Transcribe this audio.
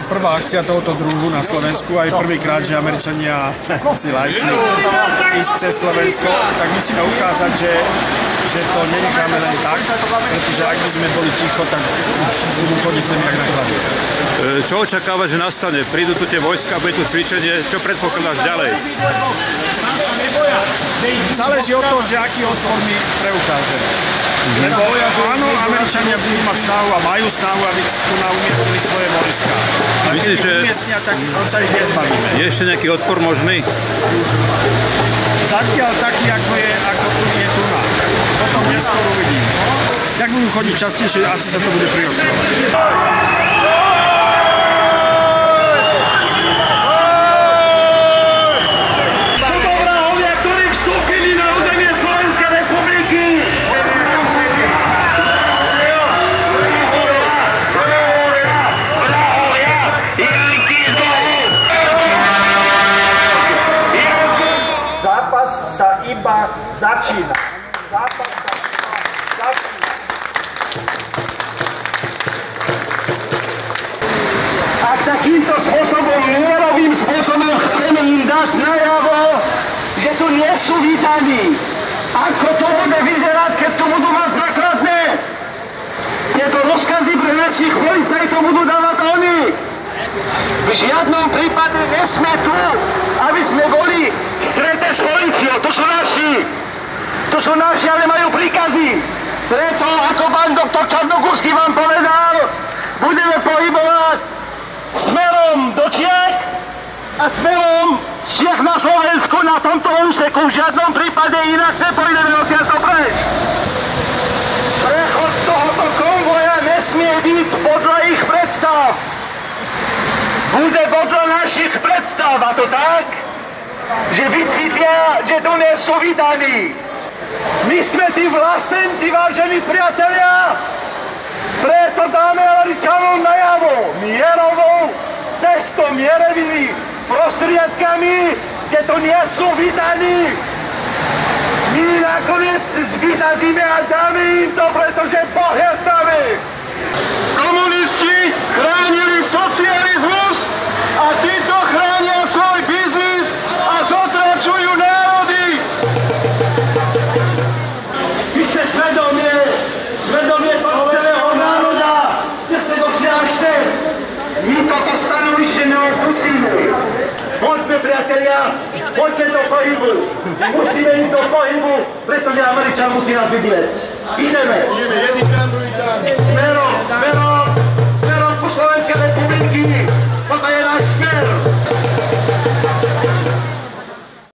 prvá akcia tohoto druhu na Slovensku, aj prvýkrát, že Američania si lajsli ísť cez Slovensko, tak musíme ukázať, že to nenecháme len tak, pretože ak by sme boli ticho, tak už budú chodiť sem jak na chlade. Čo očakáva, že nastane? Prídu tu tie vojska, bude tu cvičenie, čo predpokladáš ďalej? Záleží od toho, že aký odpor my preukážeme. Lebo áno, Američania budú mať snahu a majú snahu, aby tu umiestnili svoje vojska. A keď ich umiestnia, tak sa ich nezbavíme. Je ešte nejaký odpor možný? Zatiaľ taký, ako tu je tu na. Potom neskôr uvidím. Jak budú chodiť častejšie, asi sa to bude priostrovať. Zápas sa iba začína. Zápas sa iba začína. Ak takýmto spôsobom, mierovým spôsobom chceme im dať najavo, že tu nie sú vítaní, ako to bude vyzerať, keď tu budú mať základné, tieto rozkazy pre našich policajtov budú dávať oni. V žiadnom prípade nesme tu, aby sme boli v strete s políciou. To sú naši, ale majú príkazy. Preto, ako pán doktor Čarnogórsky vám povedal, budeme pohybovať smerom do Čiech a smerom z Čiech na Slovensku na tomto úseku. V žiadnom prípade inak nepôjdeme nosiacou preč. Prechod tohoto konvoja nesmie byť podľa ich predstav. Bude podľa našich predstav, a to tak, že vycítia, že tu nie sú vítaní. My sme tí vlastenci, vážení priatelia, preto dáme Američanom najavo mierovou cestou, mierovými prostriedkami, kde tu nie sú vítaní. My nakoniec zvíťazíme a dáme im to, pretože Boh je s nami. Komunisti chránili socializmus a títo chránia svoj biznis a zotračujú národy. Vy ste svedomie toho celého národa, kde ste došli až sem. My toto stanovište neopustíme. Poďme, priatelia, poďme do pohybu. Musíme ísť do pohybu, pretože Američan musí nás vidieť. Ideme. Jedný tam, druhý tam. Smerom ku Slovenskej republiky. Toto je náš smer.